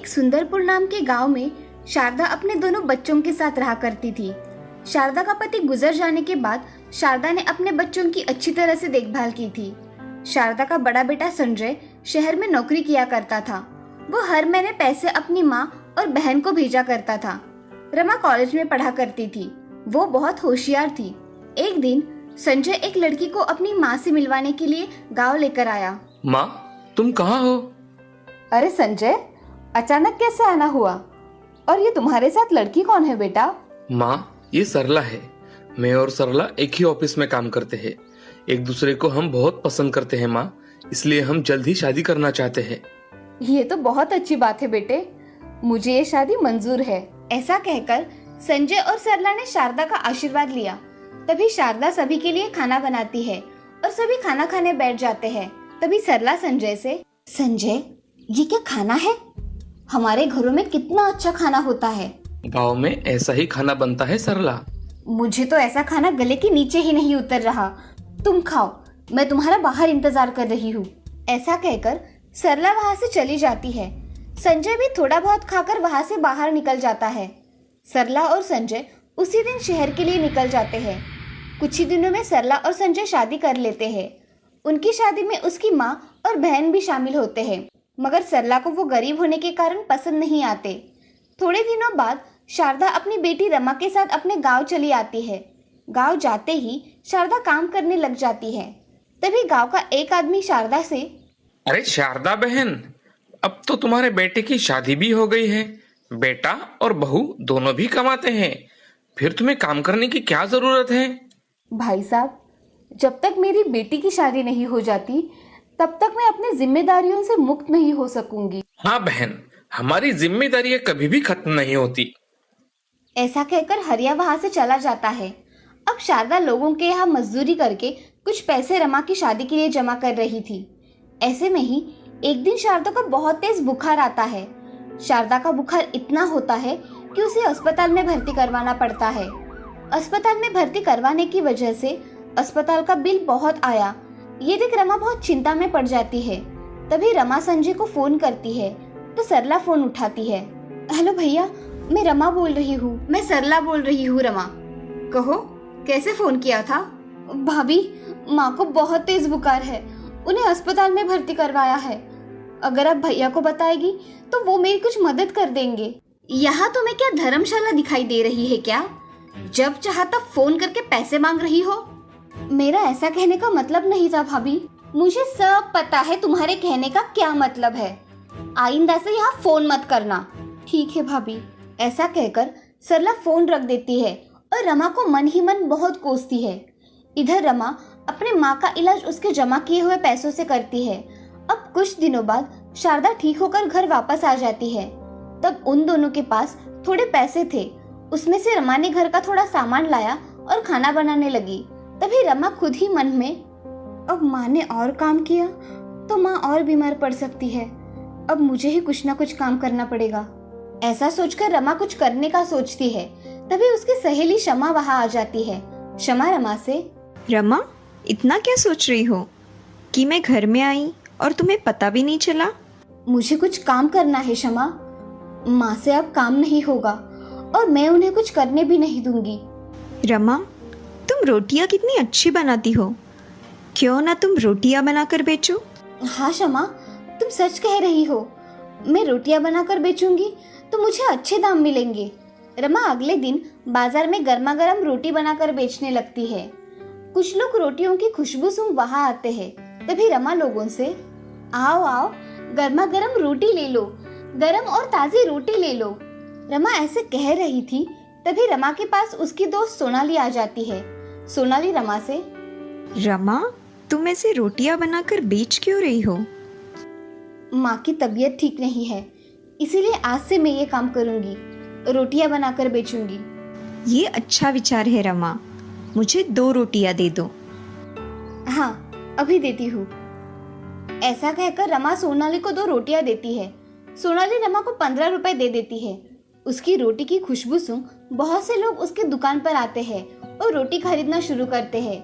सुंदरपुर नाम के गांव में शारदा अपने दोनों बच्चों के साथ रहा करती थी। शारदा का पति गुजर जाने के बाद शारदा ने अपने बच्चों की अच्छी तरह से देखभाल की थी। शारदा का बड़ा बेटा संजय शहर में नौकरी किया करता था। वो हर महीने पैसे अपनी माँ और बहन को भेजा करता था। रमा कॉलेज में पढ़ा करती थी। वो बहुत होशियार थी। एक दिन संजय एक लड़की को अपनी माँ से मिलवाने के लिए गाँव लेकर आया। माँ, तुम कहाँ हो? अरे संजय, अचानक कैसे आना हुआ? और ये तुम्हारे साथ लड़की कौन है बेटा? माँ, ये सरला है। मैं और सरला एक ही ऑफिस में काम करते हैं। एक दूसरे को हम बहुत पसंद करते हैं माँ, इसलिए हम जल्द ही शादी करना चाहते हैं। ये तो बहुत अच्छी बात है बेटे, मुझे ये शादी मंजूर है। ऐसा कहकर संजय और सरला ने शारदा का आशीर्वाद लिया। तभी शारदा सभी के लिए खाना बनाती है और सभी खाना खाने बैठ जाते हैं। तभी सरला संजय से, संजय, ये क्या खाना है? हमारे घरों में कितना अच्छा खाना होता है। गाँव में ऐसा ही खाना बनता है सरला। मुझे तो ऐसा खाना गले के नीचे ही नहीं उतर रहा। तुम खाओ, मैं तुम्हारा बाहर इंतजार कर रही हूँ। ऐसा कहकर सरला वहाँ से चली जाती है। संजय भी थोड़ा बहुत खाकर वहाँ से बाहर निकल जाता है। सरला और संजय उसी दिन शहर के लिए निकल जाते हैं। कुछ ही दिनों में सरला और संजय शादी कर लेते हैं। उनकी शादी में उसकी माँ और बहन भी शामिल होते हैं, मगर सरला को वो गरीब होने के कारण पसंद नहीं आते। थोड़े दिनों बाद शारदा अपनी बेटी रमा के साथ अपने गांव चली आती है। गांव जाते ही शारदा काम करने लग जाती है। तभी गांव का एक आदमी शारदा से, अरे शारदा बहन, अब तो तुम्हारे बेटे की शादी भी हो गई है। बेटा और बहू दोनों भी कमाते हैं, फिर तुम्हें काम करने की क्या जरूरत है? भाई साहब, जब तक मेरी बेटी की शादी नहीं हो जाती तब तक मैं अपनी जिम्मेदारियों से मुक्त नहीं हो सकूंगी। हाँ बहन, हमारी जिम्मेदारियां कभी भी खत्म नहीं होती। ऐसा कहकर हरिया वहां से चला जाता है। अब शारदा लोगों के यहाँ मजदूरी करके कुछ पैसे रमा की शादी के लिए जमा कर रही थी। ऐसे में ही एक दिन शारदा को बहुत तेज बुखार आता है। शारदा का बुखार इतना होता है कि उसे अस्पताल में भर्ती करवाना पड़ता है। अस्पताल में भर्ती करवाने की वजह से अस्पताल का बिल बहुत आया। ये देख रमा बहुत चिंता में पड़ जाती है। तभी रमा संजय को फोन करती है तो सरला फोन उठाती है। हेलो भैया, मैं रमा बोल रही हूँ। मैं सरला बोल रही हूँ रमा। कहो, कैसे फोन किया था? भाभी, माँ को बहुत तेज बुखार है, उन्हें अस्पताल में भर्ती करवाया है। अगर आप भैया को बताएगी तो वो मेरी कुछ मदद कर देंगे। यहाँ तुम्हें क्या धर्मशाला दिखाई दे रही है क्या? जब चाहा तब फोन करके पैसे मांग रही हो। मेरा ऐसा कहने का मतलब नहीं था भाभी, मुझे सब पता है तुम्हारे कहने का क्या मतलब है। आइंदा से यहाँ फोन मत करना। ठीक है भाभी। ऐसा कहकर सरला फोन रख देती है और रमा को मन ही मन बहुत कोसती है। इधर रमा अपने माँ का इलाज उसके जमा किए हुए पैसों से करती है। अब कुछ दिनों बाद शारदा ठीक होकर घर वापस आ जाती है। तब उन दोनों के पास थोड़े पैसे थे। उसमें से रमा ने घर का थोड़ा सामान लाया और खाना बनाने लगी। तभी रमा खुद ही मन में, अब माँ ने और काम किया तो माँ और बीमार पड़ सकती है। अब मुझे ही कुछ ना कुछ काम करना पड़ेगा। ऐसा सोचकर रमा कुछ करने का सोचती है। तभी उसकी सहेली शमा वहाँ आ जाती है। शमा रमा से, रमा, इतना क्या सोच रही हो कि मैं घर में आई और तुम्हें पता भी नहीं चला? मुझे कुछ काम करना है शमा। माँ से अब काम नहीं होगा और मैं उन्हें कुछ करने भी नहीं दूंगी। रमा, तुम रोटियां कितनी अच्छी बनाती हो, क्यों ना तुम रोटियां बनाकर बेचो? हाँ शमा, तुम सच कह रही हो। मैं रोटियां बनाकर बेचूंगी तो मुझे अच्छे दाम मिलेंगे। रमा अगले दिन बाजार में गर्मा गर्म रोटी बनाकर बेचने लगती है। कुछ लोग रोटियों की खुशबू सूंघ वहाँ आते हैं। तभी रमा लोगों से, आओ आओ, गर्मा गर्म रोटी ले लो, गरम और ताजी रोटी ले लो। रमा ऐसे कह रही थी। तभी रमा के पास उसकी दोस्त सोनाली आ जाती है। सोनाली रमा से, रमा, तुम ऐसे रोटियां बनाकर बेच क्यों रही हो? माँ की तबीयत ठीक नहीं है, इसीलिए आज से मैं ये काम करूंगी, रोटियां बनाकर बेचूंगी। ये अच्छा विचार है रमा, मुझे 2 रोटियां दे दो। हाँ, अभी देती हूँ। ऐसा कहकर रमा सोनाली को 2 रोटियां देती है। सोनाली रमा को 15 रुपए दे देती है। उसकी रोटी की खुशबू सूंघ बहुत से लोग उसके दुकान पर आते हैं और रोटी खरीदना शुरू करते हैं।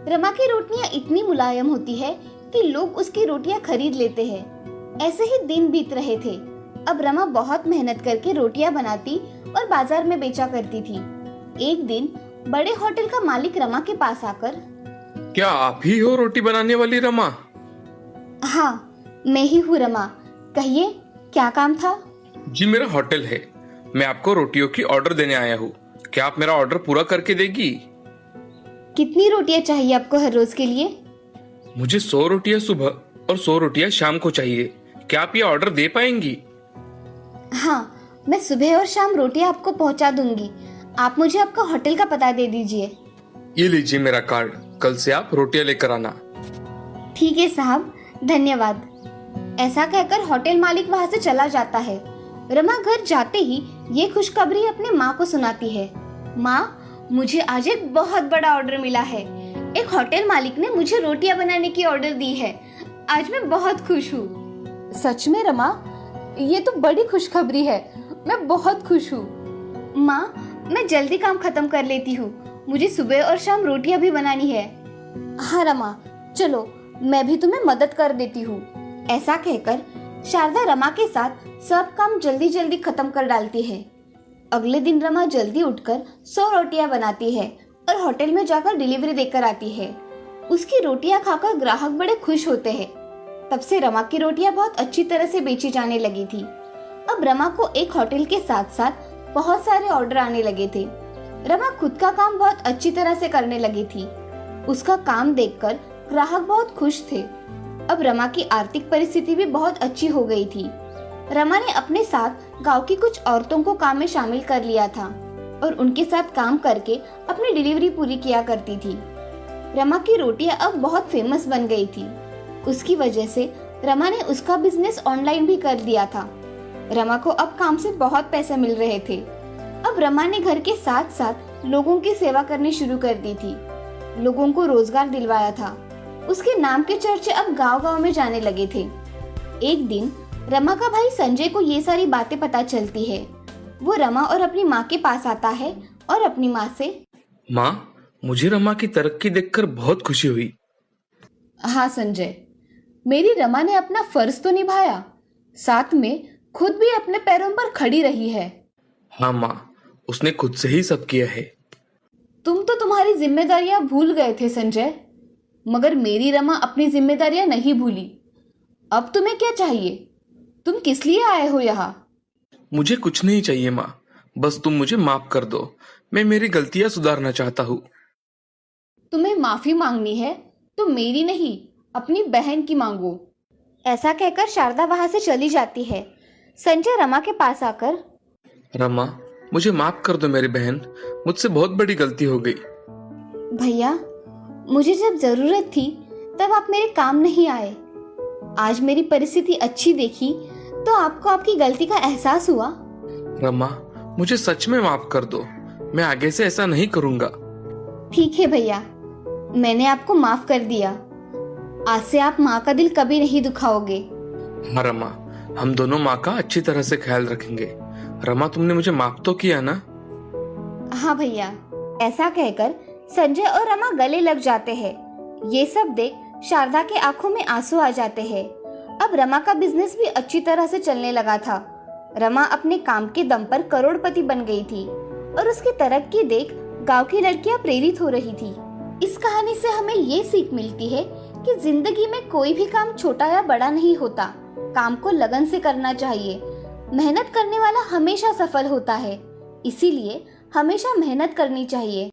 रमा की रोटियां इतनी मुलायम होती है कि लोग उसकी रोटियां खरीद लेते हैं। ऐसे ही दिन बीत रहे थे। अब रमा बहुत मेहनत करके रोटियां बनाती और बाजार में बेचा करती थी। एक दिन बड़े होटल का मालिक रमा के पास आकर, क्या आप ही हो रोटी बनाने वाली रमा? हाँ, मैं ही हूँ रमा, कहिए क्या काम था? जी मेरा होटल है, मैं आपको रोटियों की ऑर्डर देने आया हूँ। क्या आप मेरा ऑर्डर पूरा करके देगी? कितनी रोटियां चाहिए आपको हर रोज के लिए? मुझे 100 रोटियां सुबह और 100 रोटियां शाम को चाहिए। क्या आप ये ऑर्डर दे पाएंगी? हाँ, मैं सुबह और शाम रोटियां आपको पहुंचा दूंगी। आप मुझे आपका होटल का पता दे दीजिए। ये लीजिए मेरा कार्ड, कल से आप रोटियां लेकर आना। ठीक है साहब, धन्यवाद। ऐसा कहकर होटल मालिक वहां से चला जाता है। रमा घर जाते ही ये खुशखबरी अपने माँ को सुनाती है। माँ, मुझे आज एक बहुत बड़ा ऑर्डर मिला है। एक होटल मालिक ने मुझे रोटियां बनाने की ऑर्डर दी है। आज मैं बहुत खुश हूँ। सच में रमा, ये तो बड़ी खुशखबरी है। मैं बहुत खुश हूँ। माँ, मैं जल्दी काम खत्म कर लेती हूँ। मुझे सुबह और शाम रोटियां भी बनानी है। हाँ रमा, चलो मैं भी तुम्हें मदद कर देती हूँ। ऐसा कहकर शारदा रमा के साथ सब काम जल्दी जल्दी खत्म कर डालती है। अगले दिन रमा जल्दी उठकर 100 रोटियां बनाती है और होटल में जाकर डिलीवरी देकर आती है। उसकी रोटियां खाकर ग्राहक बड़े खुश होते हैं। तब से रमा की रोटियां बहुत अच्छी तरह से बेची जाने लगी थी। अब रमा को एक होटल के साथ साथ बहुत सारे ऑर्डर आने लगे थे। रमा खुद का काम बहुत अच्छी तरह से करने लगी थी। उसका काम देखकर ग्राहक बहुत खुश थे। अब रमा की आर्थिक परिस्थिति भी बहुत अच्छी हो गई थी। रमा ने अपने साथ गांव की कुछ औरतों को काम में शामिल कर लिया था और उनके साथ काम करके अपनी डिलीवरी पूरी किया करती थी। रमा की रोटियां अब बहुत फेमस बन गई थी। उसकी वजह से रमा ने उसका बिजनेस ऑनलाइन भी कर दिया था। रमा को अब काम से बहुत पैसे मिल रहे थे। अब रमा ने घर के साथ साथ लोगों की सेवा करनी शुरू कर दी थी। लोगों को रोजगार दिलवाया था। उसके नाम के चर्चे अब गांव-गांव में जाने लगे थे। एक दिन रमा का भाई संजय को ये सारी बातें पता चलती है। वो रमा और अपनी माँ के पास आता है और अपनी माँ से, माँ, मुझे रमा की तरक्की देखकर बहुत खुशी हुई। हाँ संजय, मेरी रमा ने अपना फर्ज तो निभाया, साथ में खुद भी अपने पैरों पर खड़ी रही है। हाँ माँ, उसने खुद से ही सब किया है। तुम तो तुम्हारी जिम्मेदारियां भूल गए थे संजय, मगर मेरी रमा अपनी जिम्मेदारियां नहीं भूली। अब तुम्हें क्या चाहिए? तुम किस लिए आए हो यहाँ? मुझे कुछ नहीं चाहिए माँ, बस तुम मुझे माफ कर दो। मैं मेरी गलतियां सुधारना चाहता हूँ। तुम्हें माफी मांगनी है तो मेरी नहीं, अपनी बहन की मांगो। ऐसा कहकर शारदा वहां से चली जाती है। संजय रमा के पास आकर, रमा, मुझे माफ कर दो मेरी बहन, मुझसे बहुत बड़ी गलती हो गई। भैया, मुझे जब जरूरत थी तब आप मेरे काम नहीं आए। आज मेरी परिस्थिति अच्छी देखी तो आपको आपकी गलती का एहसास हुआ। रमा, मुझे सच में माफ कर दो। मैं आगे से ऐसा नहीं करूंगा। ठीक है भैया, मैंने आपको माफ कर दिया। आज से आप माँ का दिल कभी नहीं दुखाओगे। हाँ रमा, हम दोनों माँ का अच्छी तरह से ख्याल रखेंगे। रमा, तुमने मुझे माफ तो किया ना? हाँ भैया। ऐसा कहकर संजय और रमा गले लग जाते हैं। ये सब देख शारदा के आंखों में आंसू आ जाते हैं। अब रमा का बिजनेस भी अच्छी तरह से चलने लगा था। रमा अपने काम के दम पर करोड़पति बन गई थी और उसकी तरक्की देख गांव की लड़कियां प्रेरित हो रही थी। इस कहानी से हमें ये सीख मिलती है कि जिंदगी में कोई भी काम छोटा या बड़ा नहीं होता। काम को लगन से करना चाहिए। मेहनत करने वाला हमेशा सफल होता है। इसीलिए हमेशा मेहनत करनी चाहिए।